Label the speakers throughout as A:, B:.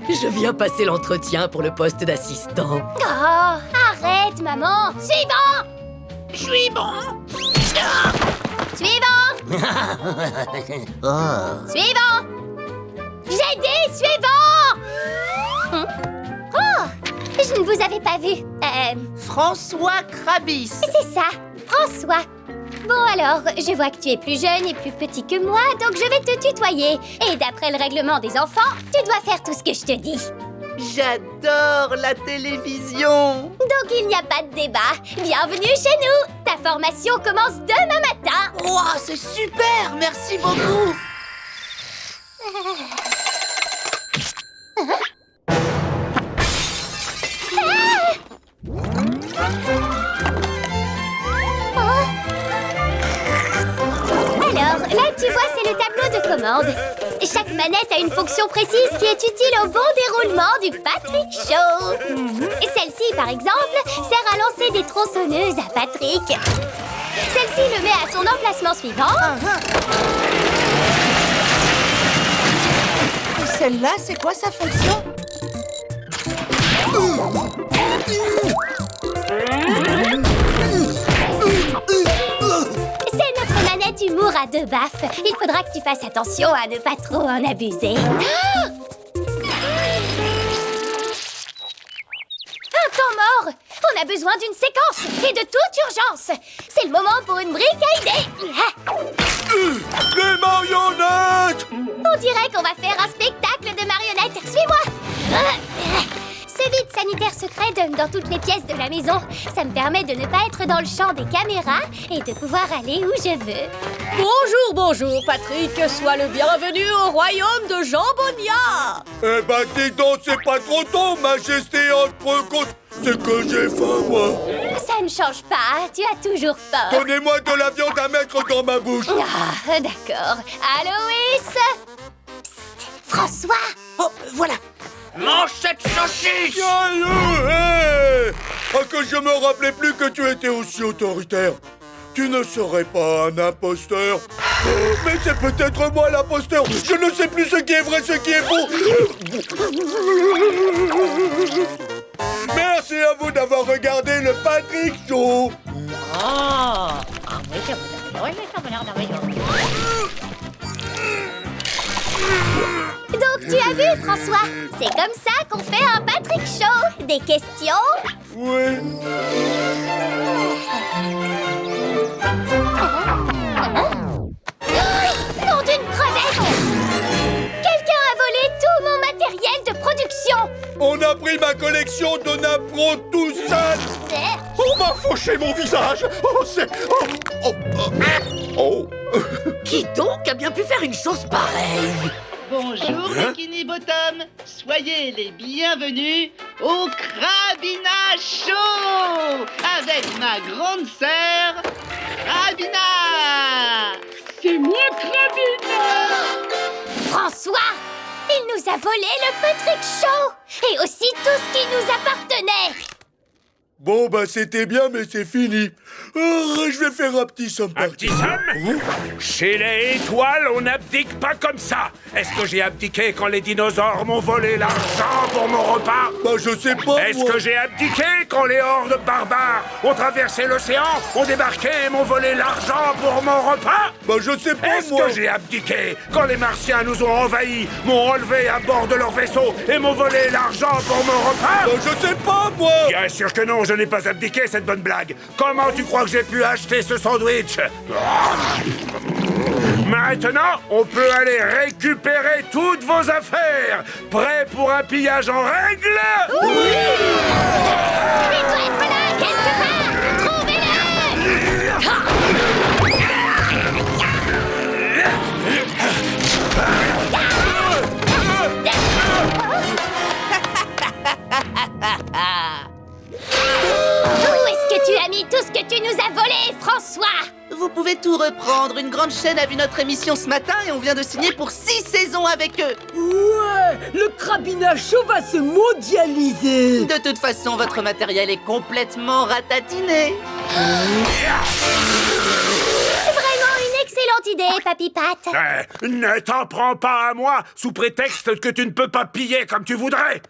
A: Je viens passer l'entretien pour le poste d'assistant.
B: Oh, arrête, maman. Suivant.
C: Je suis bon.
B: Suivant. Suivant. J'ai dit suivant. Oh, je ne vous avais pas vu.
C: François Krabis.
B: C'est ça, François. Bon alors, je vois que tu es plus jeune et plus petit que moi, donc je vais te tutoyer. Et d'après le règlement des enfants, tu dois faire tout ce que je te dis.
C: J'adore la télévision.
B: Donc il n'y a pas de débat. Bienvenue chez nous. Ta formation commence demain matin.
C: Wow, c'est super. Merci beaucoup.
B: Alors, là, tu vois, c'est le tableau de commande. Chaque manette a une fonction précise qui est utile au bon déroulement du Patrick Show. Et celle-ci, par exemple, sert à lancer des tronçonneuses à Patrick. Celle-ci le met à son emplacement suivant.
C: Et celle-là, c'est quoi sa fonction?
B: C'est notre manette humour à 2 baffes. Il faudra que tu fasses attention à ne pas trop en abuser. Un temps mort! On a besoin d'une séquence et de toute urgence. C'est le moment pour une brique à idées.
D: Les marionnettes!
B: On dirait qu'on va faire un spectacle de marionnettes. Suis-moi! Ce vide sanitaire secret donne dans toutes les pièces de la maison. Ça me permet de ne pas être dans le champ des caméras et de pouvoir aller où je veux.
A: Bonjour, Patrick. Sois le bienvenu au royaume de Jambonia.
D: Eh ben, dis donc, c'est pas trop tôt, majesté entrecôte. C'est que j'ai faim, moi.
B: Ça ne change pas, tu as toujours faim.
D: Donnez-moi de la viande à mettre dans ma bouche.
B: Ah, d'accord. Aloïs! Psst, François!
C: Oh, voilà.
E: Mange cette saucisse!
D: Ah, que je me rappelais plus que tu étais aussi autoritaire. Tu ne serais pas un imposteur. Mais c'est peut-être moi l'imposteur. Je ne sais plus ce qui est vrai, ce qui est faux. Merci à vous d'avoir regardé le Patrick Show.
B: Donc tu as vu, François? C'est comme ça qu'on fait un Patrick Show. Des questions?
D: Oui.
B: Nom d'une crevette! Quelqu'un a volé tout mon matériel de production!
D: On a pris ma collection de napperons tout sale.
F: On m'a fauché mon visage. Oh, c'est... Oh.
A: Qui donc a bien pu faire une chose pareille?
G: Bonjour Bikini Bottom, soyez les bienvenus au Krabina Show avec ma grande sœur, Krabina. C'est moi Krabina.
B: François! Il nous a volé le Patrick Show! Et aussi tout ce qui nous appartenait!
D: Bon, bah c'était bien, mais c'est fini. Je vais faire un petit somme.
E: Un petit somme? Chez les étoiles, on n'abdique pas comme ça. Est-ce que j'ai abdiqué quand les dinosaures m'ont volé l'argent pour mon repas?
D: Bah je sais pas,
E: Est-ce
D: moi.
E: que j'ai abdiqué quand les hordes barbares ont traversé l'océan, ont débarqué et m'ont volé l'argent pour mon repas?
D: Bah je sais pas,
E: Est-ce
D: moi.
E: que j'ai abdiqué quand les Martiens nous ont envahis, m'ont relevé à bord de leur vaisseau et m'ont volé l'argent pour mon repas?
D: Bah je sais pas, moi.
E: Bien sûr que non, je n'ai pas abdiqué cette bonne blague. Comment tu crois que j'ai pu acheter ce sandwich? Maintenant, on peut aller récupérer toutes vos affaires. Prêt pour un pillage en règle?
B: Il doit être là, quelque part! Trouvez-le! Où est-ce que tu as mis tout ce que tu nous as volé, François?
C: Vous pouvez tout reprendre. Une grande chaîne a vu notre émission ce matin et on vient de signer pour 6 saisons avec eux.
A: Ouais, le Krabina Show va se mondialiser.
C: De toute façon, votre matériel est complètement ratatiné.
B: Vraiment une excellente excellente idée, Papy Pat.
E: Ne t'en prends pas à moi, sous prétexte que tu ne peux pas piller comme tu voudrais.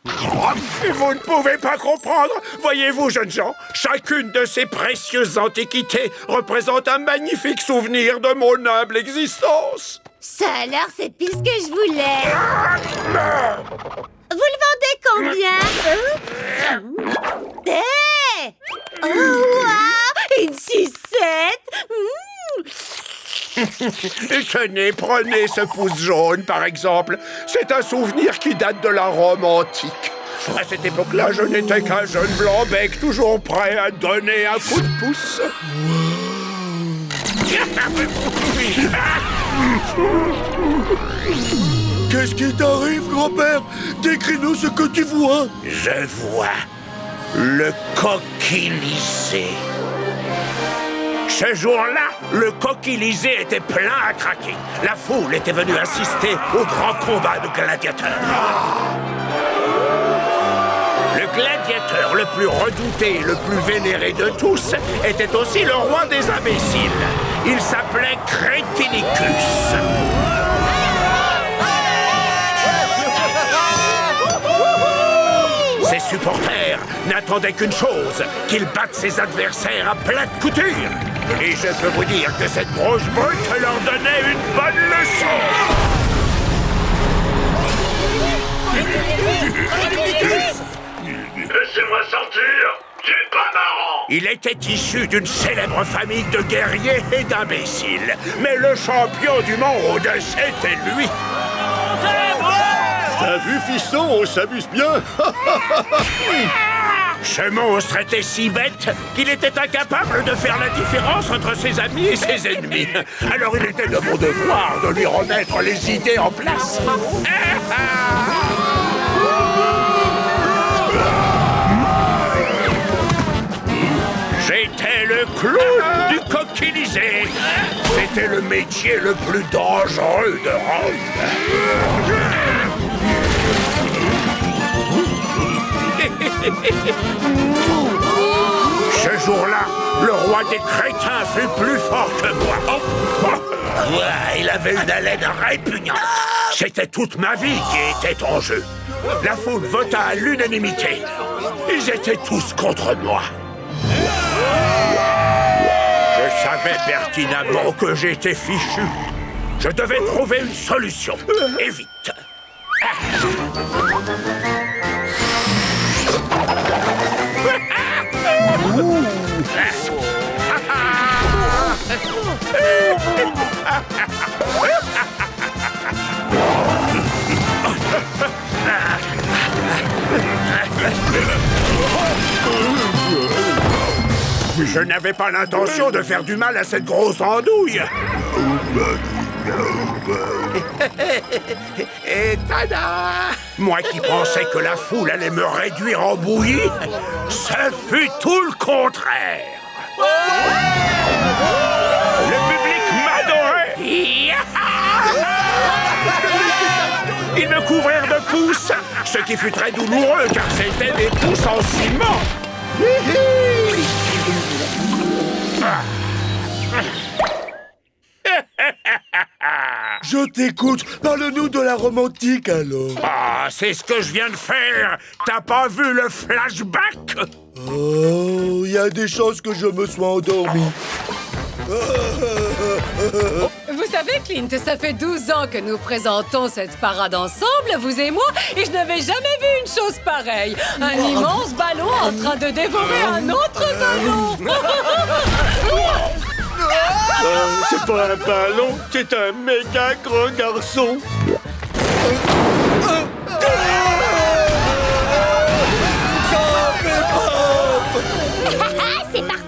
E: Vous ne pouvez pas comprendre. Voyez-vous, jeunes gens, chacune de ces précieuses antiquités représente un magnifique souvenir de mon humble existence.
B: Ça alors, c'est pile ce que je voulais. Vous le vendez combien? Hey! Oh, wow! Une sucette!
E: Tenez, prenez ce pouce jaune, par exemple. C'est un souvenir qui date de la Rome antique. À cette époque-là, je n'étais qu'un jeune blanc-bec, toujours prêt à donner un coup de pouce.
D: Qu'est-ce qui t'arrive, grand-père? Décris-nous ce que tu vois.
E: Je vois le Coquillisé. Ce jour-là, le Coquillisé était plein à craquer. La foule était venue assister au grand combat de gladiateurs. Le gladiateur le plus redouté et le plus vénéré de tous était aussi le roi des imbéciles. Il s'appelait Crétinicus. Ses supporters n'attendaient qu'une chose, qu'il batte ses adversaires à plate couture. Et je peux vous dire que cette grosse brute leur donnait une bonne leçon.
H: Laissez-moi sortir, c'est pas marrant.
E: Il était issu d'une célèbre famille de guerriers et d'imbéciles. Mais le champion du monde, c'était lui.
F: T'as vu, fiston, on s'amuse bien.
E: Ce monstre était si bête qu'il était incapable de faire la différence entre ses amis et ses ennemis. Alors il était de mon devoir de lui remettre les idées en place. J'étais le clown du Coquillisé. C'était le métier le plus dangereux de Rome. Ce jour-là, le roi des crétins fut plus fort que moi. Il avait une haleine répugnante. C'était toute ma vie qui était en jeu. La foule vota à l'unanimité. Ils étaient tous contre moi. Je savais pertinemment que j'étais fichu. Je devais trouver une solution. Et vite. Je n'avais pas l'intention de faire du mal à cette grosse andouille. Et tada! Moi qui pensais que la foule allait me réduire en bouillie, ce fut tout le contraire. Le public m'adorait. Ils me couvrirent de pouces, ce qui fut très douloureux car c'était des pouces en ciment.
D: Je t'écoute. Parle-nous de la Rome antique, alors.
E: Ah, c'est ce que je viens de faire. T'as pas vu le flashback?
D: Oh, il y a des chances que je me sois endormi.
A: Vous savez, Clint, ça fait 12 ans que nous présentons cette parade ensemble, vous et moi, et je n'avais jamais vu une chose pareille. Un immense ballon en train de dévorer un autre ballon.
F: C'est pas un ballon, c'est un méga grand garçon.
B: C'est parfait!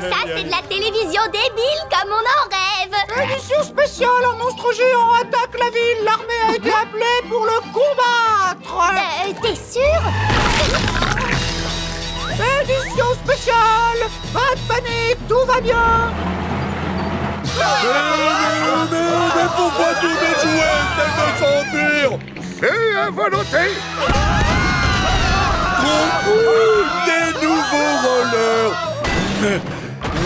B: Ça, c'est de la télévision débile comme on en rêve!
C: Édition spéciale, un monstre géant attaque la ville. L'armée a été appelée pour le combattre.
B: T'es sûr?
C: Édition spéciale. Pas de panique, tout va bien.
D: Mais pourquoi tous mes jouets essaient de s'enfuir?
E: Fais à volonté.
D: Trop cool! Des nouveaux rollers.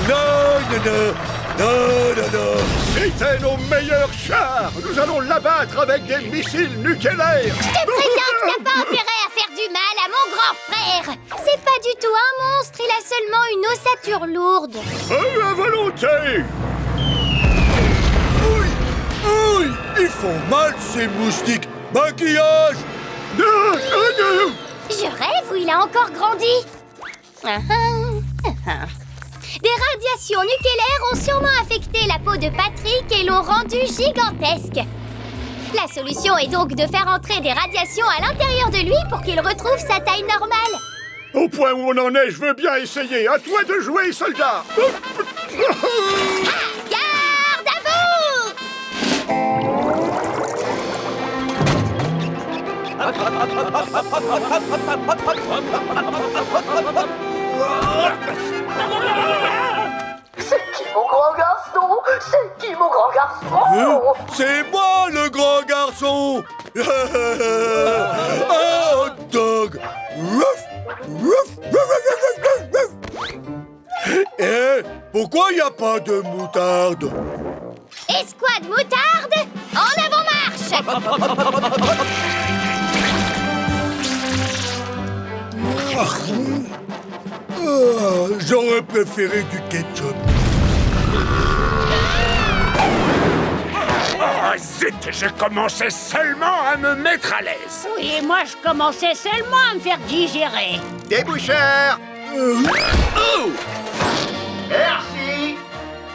D: Non, non, non. Non, non, non.
F: C'était nos meilleurs chars. Nous allons l'abattre avec des missiles nucléaires.
B: Je te préviens que t'as pas intérêt à faire du mal à mon grand frère. C'est pas du tout un monstre, il a seulement une ossature lourde.
F: Feu à volonté.
D: Ouh, ils font mal, ces moustiques. Maquillage.
F: Non.
B: Je rêve ou il a encore grandi? Des radiations nucléaires ont sûrement affecté la peau de Patrick et l'ont rendu gigantesque. La solution est donc de faire entrer des radiations à l'intérieur de lui pour qu'il retrouve sa taille normale.
F: Au point où on en est, je veux bien essayer. À toi de jouer, soldat.
B: Garde à vous!
I: C'est qui mon grand garçon? C'est qui mon grand garçon?
D: C'est moi, le grand garçon. Un hot dog. Ruff, ruff, ruff, ruff, ruff, ruff. Eh, pourquoi il n'y a pas de moutarde?
B: Escouade moutarde, en avant marche!
D: J'aurais préféré du ketchup.
E: Oh, zut, je commençais seulement à me mettre à l'aise.
J: Oui, et moi je commençais seulement à me faire digérer.
F: Déboucheur.
H: Merci.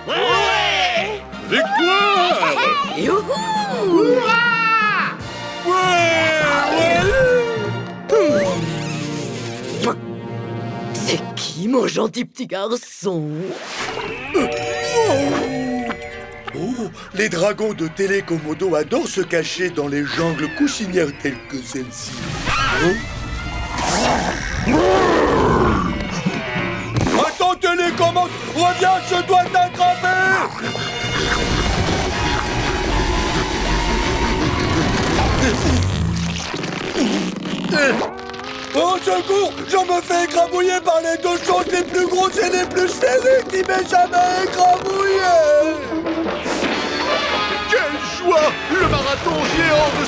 E: Ouais.
F: Victoire.
I: C'est qui mon gentil petit garçon?
D: Oh, les dragons de Télékomodo adorent se cacher dans les jungles coussinières telles que celle-ci. Attends, Télécommande, reviens, je dois t'attraper. Au secours, je me fais écrabouiller par les deux choses les plus grosses et les plus serrées qui m'aient jamais écrabouillé.
F: Quelle joie! Le marathon géant de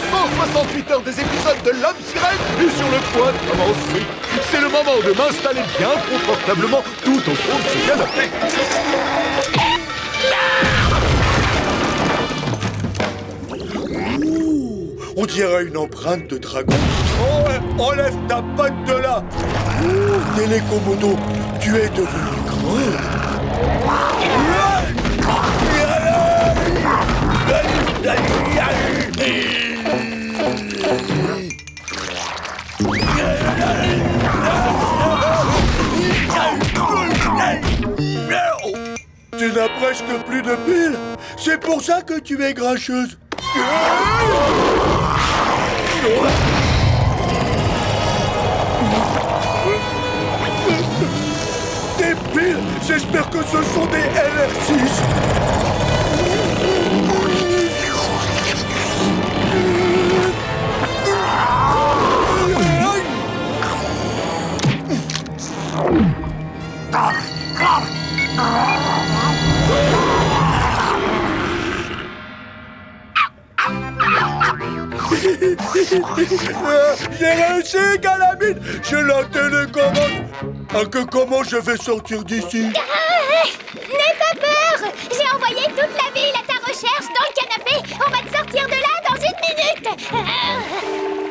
F: 168 heures des épisodes de l'Homme Sirène est sur le point de commencer. C'est le moment de m'installer bien confortablement tout au fond de ce canapé.
D: On dirait une empreinte de dragon. Oh, ouais, enlève ta patte de là. Télékomodo, tu es devenu grand. Tu n'as presque plus de piles. C'est pour ça que tu es grincheuse. Des piles. J'espère que ce sont des LR6. J'ai réussi, Calamine. J'ai la télécommande. Ah, que comment je vais sortir d'ici?
B: N'aie pas peur! J'ai envoyé toute la ville à ta recherche dans le canapé. On va te sortir de là dans 1 minute.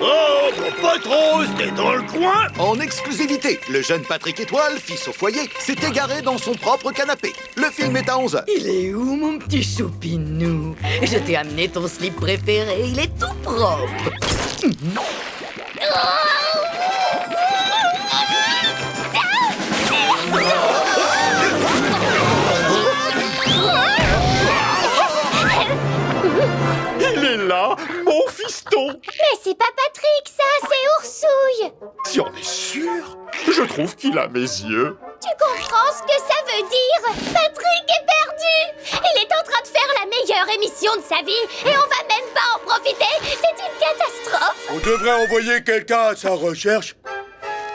F: Oh, mon patron, t'es dans le coin? En exclusivité, le jeune Patrick Étoile, fils au foyer, s'est égaré dans son propre canapé. Le film est à 11h.
I: Il est où mon petit choupinou? Je t'ai amené ton slip préféré, il est tout propre.
F: Il est là, mon fiston.
B: Mais c'est pas Patrick, ça, c'est Oursouille.
F: Si on est sûr, je trouve qu'il a mes yeux.
B: Tu comprends ce que ça veut dire? Patrick est perdu. Il est en train de faire la meilleure émission de sa vie et on va même pas en profiter. C'est une catastrophe.
D: On devrait envoyer quelqu'un à sa recherche.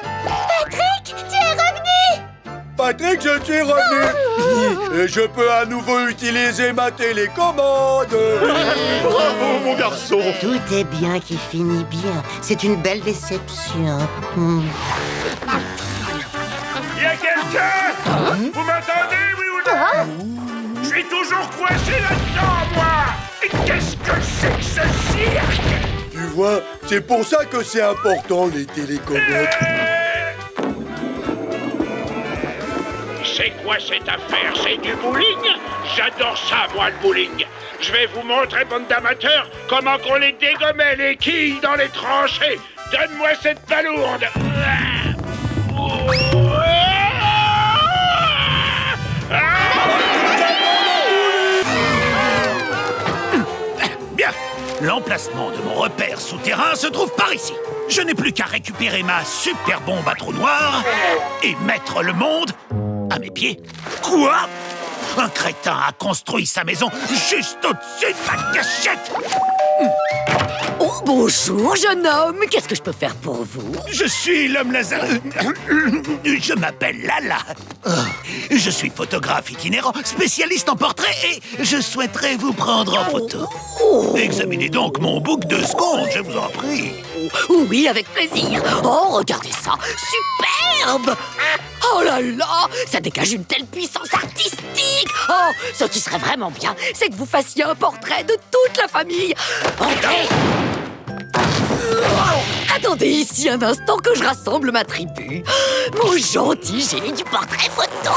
B: Patrick, tu es revenu.
D: Patrick, je suis revenu. Et je peux à nouveau utiliser ma télécommande.
F: Bravo, mon garçon.
K: Tout est bien qui finit bien. C'est une belle déception.
E: Y a quelqu'un? Vous m'entendez, oui ou non? Je suis toujours coincé là-dedans, moi. Et qu'est-ce que c'est que ce cirque?
D: Tu vois, c'est pour ça que c'est important, les télécommandes.
E: C'est quoi cette affaire? C'est du bowling? J'adore ça, moi, le bowling. Je vais vous montrer, bande d'amateurs, comment qu'on les dégommait, les quilles dans les tranchées. Donne-moi cette palourde.
L: Bien, l'emplacement de mon repère souterrain se trouve par ici. Je n'ai plus qu'à récupérer ma super bombe à trou noir et mettre le monde à mes pieds. Quoi? Un crétin a construit sa maison juste au-dessus de ma cachette.
I: Oh, bonjour, jeune homme. Qu'est-ce que je peux faire pour vous?
L: Je suis l'homme laser. Je m'appelle Lala. Je suis photographe itinérant, spécialiste en portrait et je souhaiterais vous prendre en photo. Examinez donc mon book 2 secondes, je vous en prie.
I: Oui, avec plaisir. Oh, regardez ça. Superbe. Oh là là, ça dégage une telle puissance artistique. Oh, ce qui serait vraiment bien, c'est que vous fassiez un portrait de toute la famille. Entrez. Attendez ici un instant que je rassemble ma tribu. Mon gentil génie du portrait photo.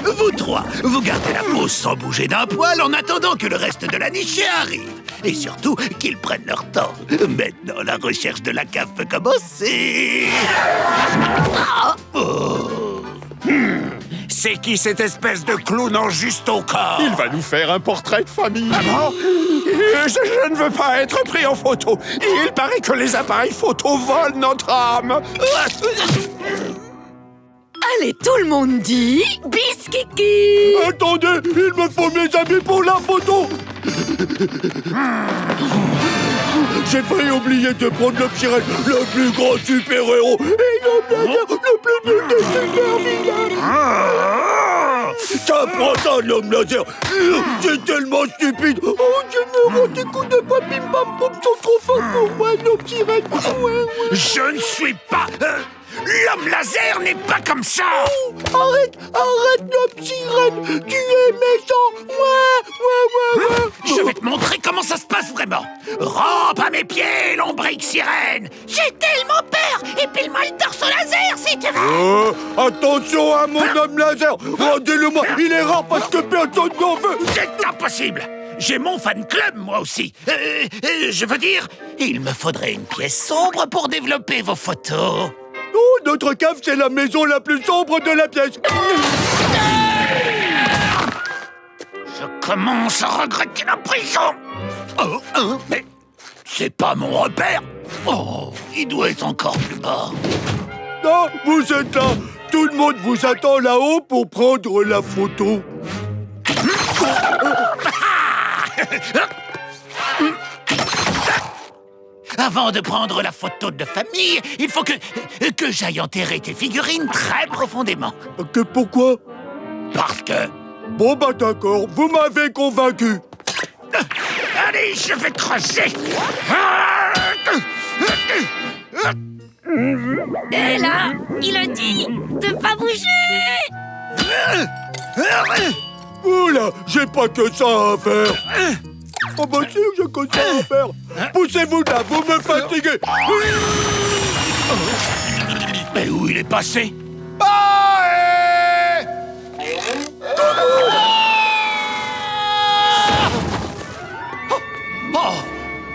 L: Vous trois, vous gardez la pose sans bouger d'un poil en attendant que le reste de la nichée arrive. Et surtout, qu'ils prennent leur temps. Maintenant, la recherche de la cave peut commencer.
E: C'est qui cette espèce de clown en juste au corps?
F: Il va nous faire un portrait de famille.
E: Ah bon? Je ne veux pas être pris en photo. Il paraît que les appareils photo volent notre âme.
I: Allez, tout le monde dit Bisquiki.
D: Attendez, il me faut mes amis pour la photo. J'ai failli oublier de prendre le Sirène, le plus grand super-héros, et le plus nul des super-vilains. Ça prend ça, l'homme laser. C'est tellement stupide. Oh, je me rends des coups de papy bam boum sont trop forts pour moi, l'homme Sirène. Ouais.
L: Je ne suis pas... L'homme laser n'est pas comme ça.
D: Arrête, l'homme Sirène. Tu es méchant. Ouais.
L: Je vais te montrer comment ça se passe vraiment. Rampe à mes pieds, lombrique sirène. J'ai tellement peur. Épile-moi le torse laser, si tu veux.
D: Attention à mon homme laser. Rendez-le-moi, il est rare parce que personne n'en veut.
L: C'est impossible. J'ai mon fan club, moi aussi. Je veux dire, il me faudrait une pièce sombre pour développer vos photos.
D: Oh, notre cave, c'est la maison la plus sombre de la pièce.
L: Je commence à regretter la prison. Mais c'est pas mon repère. Oh, il doit être encore plus bas.
D: Ah, vous êtes là. Tout le monde vous attend là-haut pour prendre la photo.
L: Avant de prendre la photo de famille, il faut que j'aille enterrer tes figurines très profondément.
D: Que pourquoi?
L: Parce que...
D: Bon bah d'accord, vous m'avez convaincu.
L: Allez, je vais creuser.
J: Et là, il a dit de pas bouger.
D: Oula, j'ai pas que ça à faire. Oh bah si, j'ai que ça à faire. Poussez-vous là, vous me fatiguez.
L: Mais où il est passé?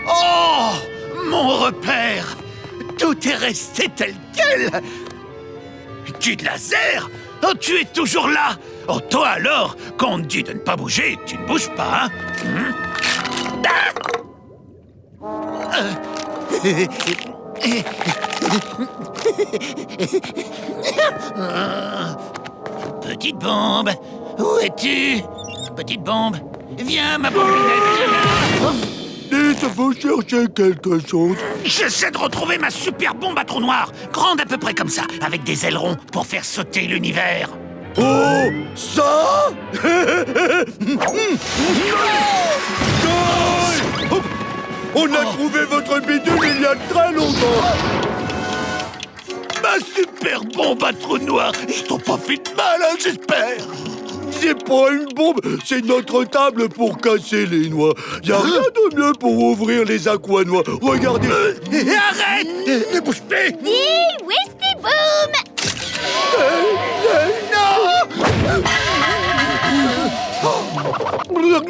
L: Oh, mon repère! Tout est resté tel quel! Kid Laser? Oh, tu es toujours là! Oh, toi alors, quand on te dit de ne pas bouger, tu ne bouges pas, hein? Petite bombe, où es-tu? Petite bombe, viens ma bombinette.
D: Dis Vite, vous cherchez quelque chose.
L: J'essaie de retrouver ma super bombe à trou noir, grande à peu près comme ça, avec des ailerons pour faire sauter l'univers.
D: Oh, ça? On a trouvé votre bidule il y a très longtemps.
L: Ma super bombe à trou noir. Ils t'ont pas fait de mal, hein, j'espère.
D: C'est pas une bombe, c'est notre table pour casser les noix. Y a rien de mieux pour ouvrir les aquanois. Regardez.
L: Arrête! Ne bouge plus!
B: Dis Wisty Boom!
D: Non!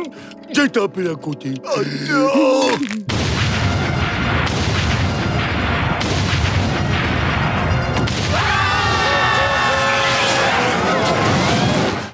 D: J'ai tapé à côté. Oh non!